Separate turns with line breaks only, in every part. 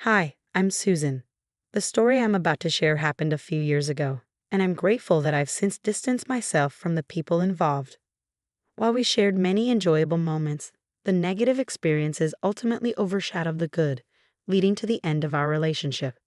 Hi, I'm Susan. The story I'm about to share happened a few years ago, and I'm grateful that I've since distanced myself from the people involved. While we shared many enjoyable moments, the negative experiences ultimately overshadowed the good, leading to the end of our relationship.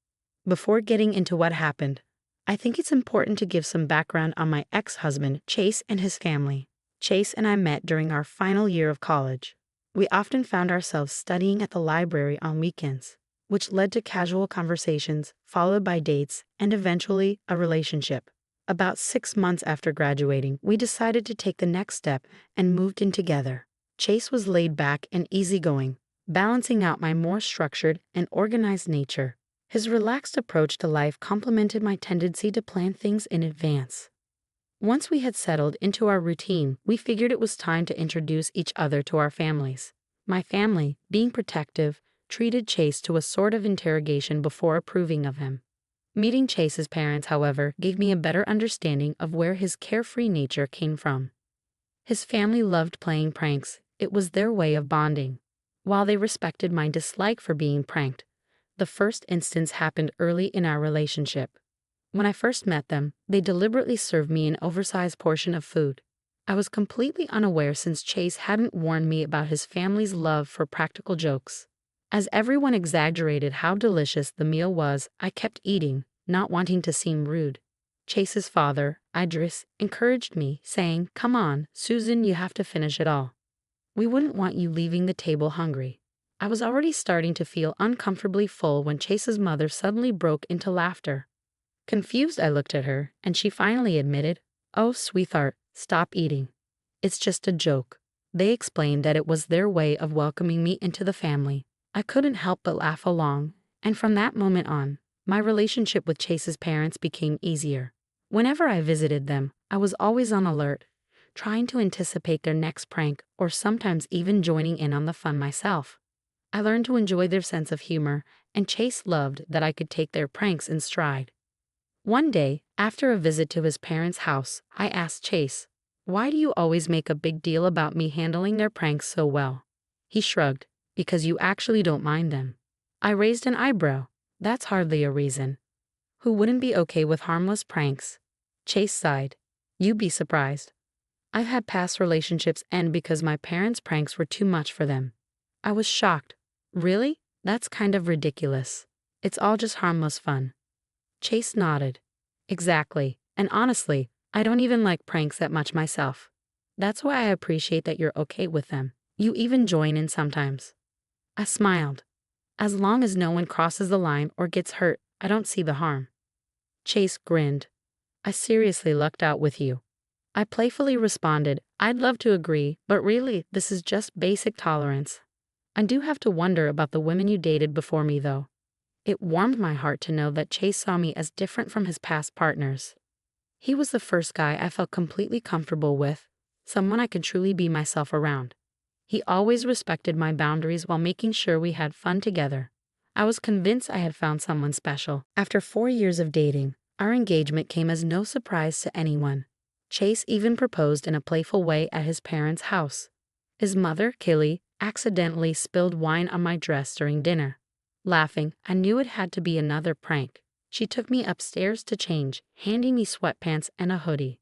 Before getting into what happened, I think it's important to give some background on my ex-husband, Chase, and his family. Chase and I met during our final year of college. We often found ourselves studying at the library on weekends, which led to casual conversations, followed by dates, and eventually a relationship. About 6 months after graduating, we decided to take the next step and moved in together. Chase was laid back and easygoing, balancing out my more structured and organized nature. His relaxed approach to life complemented my tendency to plan things in advance. Once we had settled into our routine, we figured it was time to introduce each other to our families. My family, being protective, treated Chase to a sort of interrogation before approving of him. Meeting Chase's parents, however, gave me a better understanding of where his carefree nature came from. His family loved playing pranks. It was their way of bonding. While they respected my dislike for being pranked, the first instance happened early in our relationship. When I first met them, they deliberately served me an oversized portion of food. I was completely unaware since Chase hadn't warned me about his family's love for practical jokes. As everyone exaggerated how delicious the meal was, I kept eating, not wanting to seem rude. Chase's father, Idris, encouraged me, saying, "Come on, Susan, you have to finish it all. We wouldn't want you leaving the table hungry." I was already starting to feel uncomfortably full when Chase's mother suddenly broke into laughter. Confused, I looked at her, and she finally admitted, "Oh, sweetheart, stop eating. It's just a joke." They explained that it was their way of welcoming me into the family. I couldn't help but laugh along, and from that moment on, my relationship with Chase's parents became easier. Whenever I visited them, I was always on alert, trying to anticipate their next prank or sometimes even joining in on the fun myself. I learned to enjoy their sense of humor, and Chase loved that I could take their pranks in stride. One day, after a visit to his parents' house, I asked Chase, "Why do you always make a big deal about me handling their pranks so well?" He shrugged, "Because you actually don't mind them." I raised an eyebrow. "That's hardly a reason. Who wouldn't be okay with harmless pranks?" Chase sighed. "You'd be surprised. I've had past relationships end because my parents' pranks were too much for them." I was shocked. "Really? That's kind of ridiculous. It's all just harmless fun." Chase nodded. "Exactly. And honestly, I don't even like pranks that much myself. That's why I appreciate that you're okay with them. You even join in sometimes." I smiled. "As long as no one crosses the line or gets hurt, I don't see the harm." Chase grinned. "I seriously lucked out with you." I playfully responded, "I'd love to agree, but really, this is just basic tolerance." I do have to wonder about the women you dated before me, though. It warmed my heart to know that Chase saw me as different from his past partners. He was the first guy I felt completely comfortable with, someone I could truly be myself around. He always respected my boundaries while making sure we had fun together. I was convinced I had found someone special. After 4 years of dating, our engagement came as no surprise to anyone. Chase even proposed in a playful way at his parents' house. His mother, Killy, accidentally spilled wine on my dress during dinner. Laughing, I knew it had to be another prank. She took me upstairs to change, handing me sweatpants and a hoodie.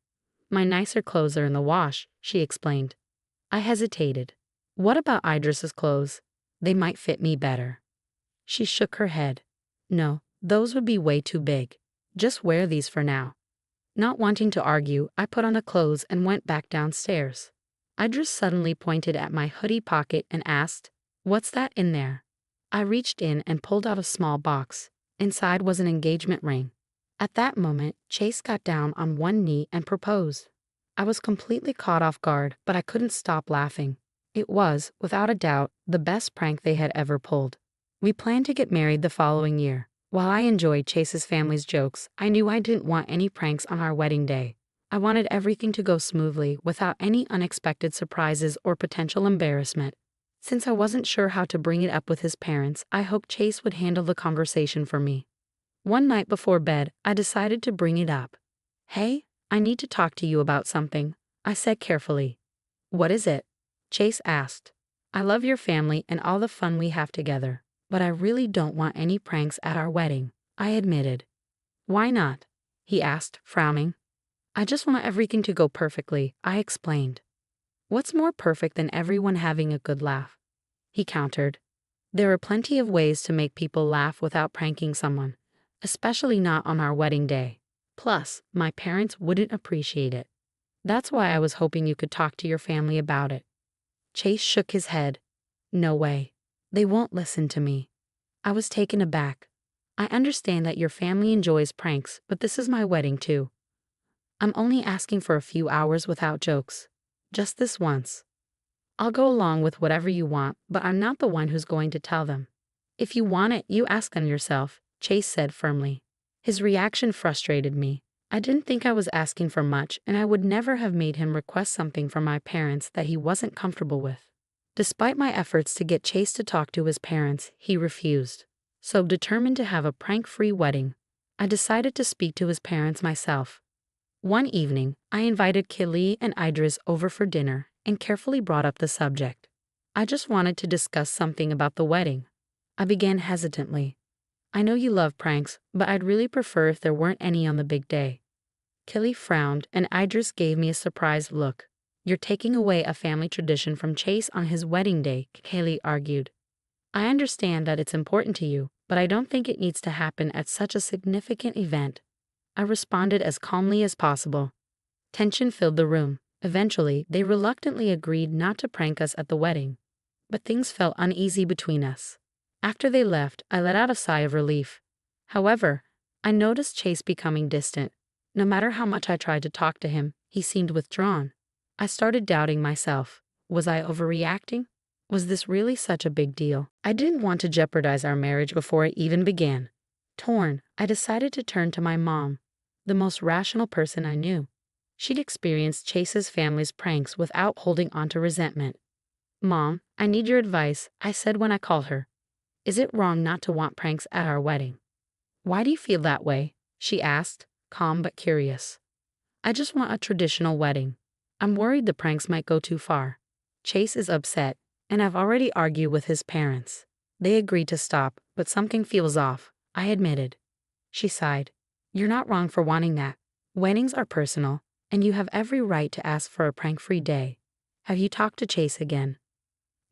"My nicer clothes are in the wash," she explained. I hesitated. "What about Idris's clothes? They might fit me better." She shook her head. "No, those would be way too big. Just wear these for now." Not wanting to argue, I put on the clothes and went back downstairs. Idris suddenly pointed at my hoodie pocket and asked, "What's that in there?" I reached in and pulled out a small box. Inside was an engagement ring. At that moment, Chase got down on one knee and proposed. I was completely caught off guard, but I couldn't stop laughing. It was, without a doubt, the best prank they had ever pulled. We planned to get married the following year. While I enjoyed Chase's family's jokes, I knew I didn't want any pranks on our wedding day. I wanted everything to go smoothly without any unexpected surprises or potential embarrassment. Since I wasn't sure how to bring it up with his parents, I hoped Chase would handle the conversation for me. One night before bed, I decided to bring it up. "Hey, I need to talk to you about something," I said carefully. "What is it?" Chase asked. "I love your family and all the fun we have together, But I really don't want any pranks at our wedding, I admitted. Why not? He asked, frowning. I just want everything to go perfectly, I explained. What's more perfect than everyone having a good laugh? He countered. There are plenty of ways to make people laugh without pranking someone, especially not on our wedding day. Plus, my parents wouldn't appreciate it. That's why I was hoping you could talk to your family about it. Chase shook his head. No way. They won't listen to me. I was taken aback. I understand that your family enjoys pranks, but this is my wedding too. I'm only asking for a few hours without jokes. Just this once. I'll go along with whatever you want, but I'm not the one who's going to tell them. If you want it, you ask them yourself, Chase said firmly. His reaction frustrated me. I didn't think I was asking for much, and I would never have made him request something from my parents that he wasn't comfortable with. Despite my efforts to get Chase to talk to his parents, he refused. So determined to have a prank-free wedding, I decided to speak to his parents myself. One evening, I invited Kelly and Idris over for dinner and carefully brought up the subject. I just wanted to discuss something about the wedding. I began hesitantly. I know you love pranks, but I'd really prefer if there weren't any on the big day. Kelly frowned and Idris gave me a surprised look. You're taking away a family tradition from Chase on his wedding day, Kelly argued. I understand that it's important to you, but I don't think it needs to happen at such a significant event. I responded as calmly as possible. Tension filled the room. Eventually, they reluctantly agreed not to prank us at the wedding. But things felt uneasy between us. After they left, I let out a sigh of relief. However, I noticed Chase becoming distant. No matter how much I tried to talk to him, he seemed withdrawn. I started doubting myself. Was I overreacting? Was this really such a big deal? I didn't want to jeopardize our marriage before it even began. Torn, I decided to turn to my mom, the most rational person I knew. She'd experienced Chase's family's pranks without holding on to resentment. Mom, I need your advice, I said when I called her. Is it wrong not to want pranks at our wedding? Why do you feel that way? She asked, calm but curious. I just want a traditional wedding. I'm worried the pranks might go too far. Chase is upset, and I've already argued with his parents. They agreed to stop, but something feels off, I admitted. She sighed. You're not wrong for wanting that. Weddings are personal, and you have every right to ask for a prank-free day. Have you talked to Chase again?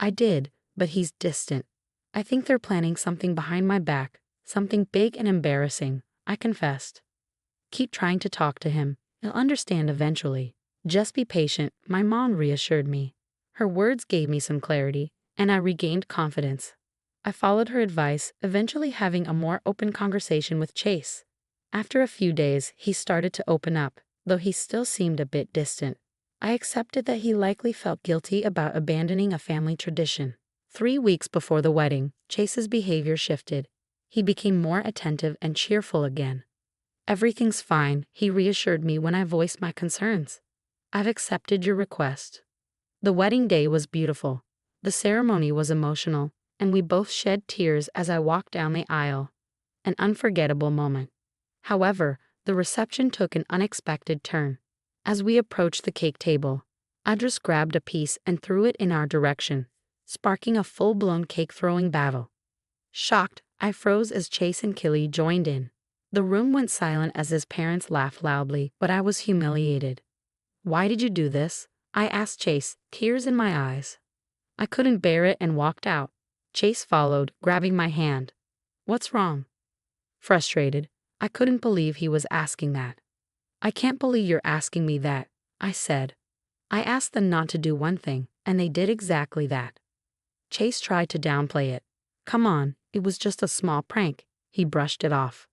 I did, but he's distant. I think they're planning something behind my back, something big and embarrassing, I confessed. Keep trying to talk to him. He'll understand eventually. Just be patient, my mom reassured me. Her words gave me some clarity, and I regained confidence. I followed her advice, eventually having a more open conversation with Chase. After a few days, he started to open up, though he still seemed a bit distant. I accepted that he likely felt guilty about abandoning a family tradition. 3 weeks before the wedding, Chase's behavior shifted. He became more attentive and cheerful again. Everything's fine, he reassured me when I voiced my concerns. I've accepted your request. The wedding day was beautiful. The ceremony was emotional, and we both shed tears as I walked down the aisle. An unforgettable moment. However, the reception took an unexpected turn. As we approached the cake table, Idris grabbed a piece and threw it in our direction, sparking a full-blown cake-throwing battle. Shocked, I froze as Chase and Kelly joined in. The room went silent as his parents laughed loudly, but I was humiliated. Why did you do this? I asked Chase, tears in my eyes. I couldn't bear it and walked out. Chase followed, grabbing my hand. What's wrong? Frustrated, I couldn't believe he was asking that. I can't believe you're asking me that, I said. I asked them not to do one thing, and they did exactly that. Chase tried to downplay it. Come on, it was just a small prank. He brushed it off.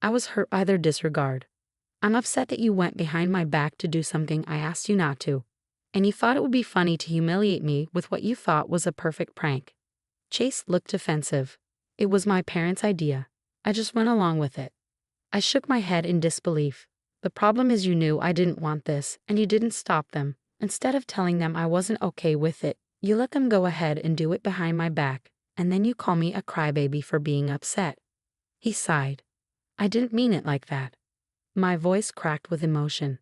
I was hurt by their disregard. I'm upset that you went behind my back to do something I asked you not to, and you thought it would be funny to humiliate me with what you thought was a perfect prank. Chase looked defensive. It was my parents' idea. I just went along with it. I shook my head in disbelief. The problem is you knew I didn't want this, and you didn't stop them. Instead of telling them I wasn't okay with it, you let them go ahead and do it behind my back, and then you call me a crybaby for being upset. He sighed. I didn't mean it like that. My voice cracked with emotion.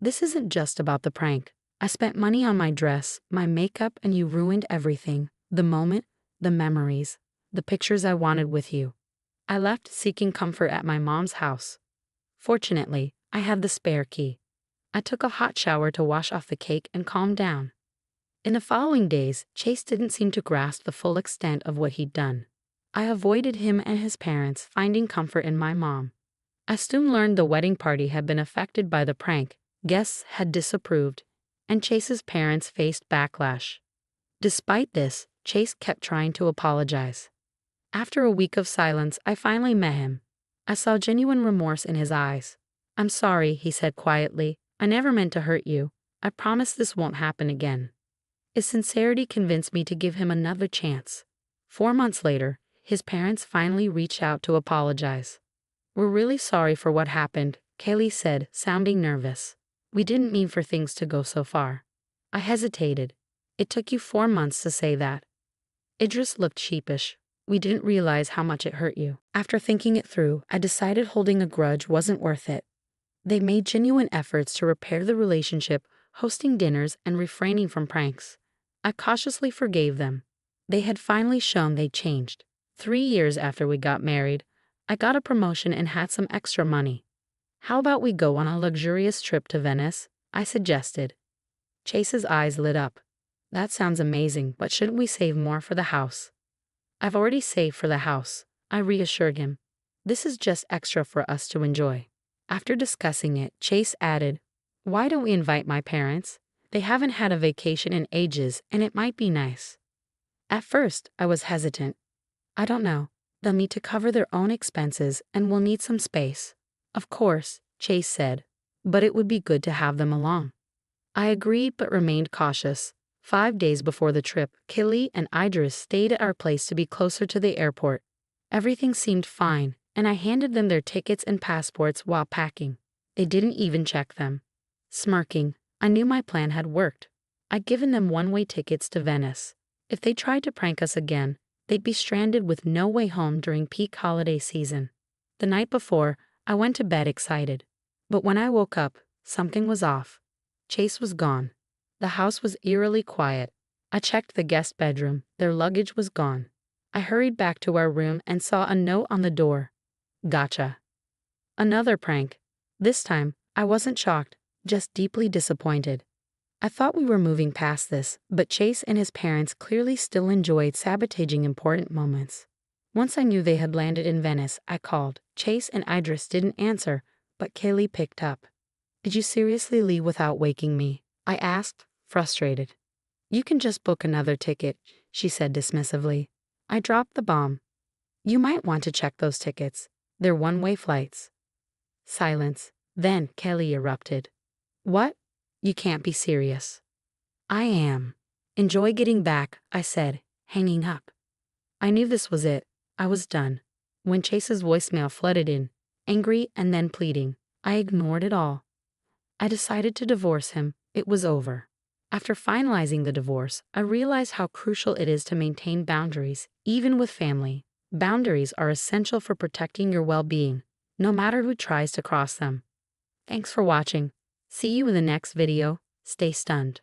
This isn't just about the prank. I spent money on my dress, my makeup, and you ruined everything. The moment, the memories. The pictures I wanted with you. I left seeking comfort at my mom's house. Fortunately, I had the spare key. I took a hot shower to wash off the cake and calm down. In the following days, Chase didn't seem to grasp the full extent of what he'd done. I avoided him and his parents, finding comfort in my mom. I soon learned the wedding party had been affected by the prank, guests had disapproved, and Chase's parents faced backlash. Despite this, Chase kept trying to apologize. After a week of silence, I finally met him. I saw genuine remorse in his eyes. "I'm sorry," he said quietly. "I never meant to hurt you. I promise this won't happen again." His sincerity convinced me to give him another chance. 4 months later, his parents finally reached out to apologize. "We're really sorry for what happened," Kaylee said, sounding nervous. "We didn't mean for things to go so far." I hesitated. "It took you 4 months to say that." Idris looked sheepish. "We didn't realize how much it hurt you." After thinking it through, I decided holding a grudge wasn't worth it. They made genuine efforts to repair the relationship, hosting dinners and refraining from pranks. I cautiously forgave them. They had finally shown they'd changed. 3 years after we got married, I got a promotion and had some extra money. "How about we go on a luxurious trip to Venice?" I suggested. Chase's eyes lit up. "That sounds amazing, but shouldn't we save more for the house?" "I've already saved for the house," I reassured him. "This is just extra for us to enjoy." After discussing it, Chase added, "Why don't we invite my parents? They haven't had a vacation in ages, and it might be nice." At first, I was hesitant. "I don't know. They'll need to cover their own expenses, and we'll need some space." "Of course," Chase said, "but it would be good to have them along." I agreed but remained cautious. 5 days before the trip, Kaylee and Idris stayed at our place to be closer to the airport. Everything seemed fine, and I handed them their tickets and passports while packing. They didn't even check them. Smirking, I knew my plan had worked. I'd given them one-way tickets to Venice. If they tried to prank us again, they'd be stranded with no way home during peak holiday season. The night before, I went to bed excited. But when I woke up, something was off. Chase was gone. The house was eerily quiet. I checked the guest bedroom. Their luggage was gone. I hurried back to our room and saw a note on the door. "Gotcha." Another prank. This time, I wasn't shocked, just deeply disappointed. I thought we were moving past this, but Chase and his parents clearly still enjoyed sabotaging important moments. Once I knew they had landed in Venice, I called. Chase and Idris didn't answer, but Kaylee picked up. "Did you seriously leave without waking me?" I asked, frustrated. "You can just book another ticket," she said dismissively. I dropped the bomb. "You might want to check those tickets. They're one-way flights." Silence. Then Kelly erupted. "What? You can't be serious." "I am." "Enjoy getting back," I said, hanging up. I knew this was it. I was done. When Chase's voicemail flooded in, angry and then pleading, I ignored it all. I decided to divorce him. It was over. After finalizing the divorce, I realized how crucial it is to maintain boundaries, even with family. Boundaries are essential for protecting your well-being, no matter who tries to cross them. Thanks for watching. See you in the next video. Stay stunned.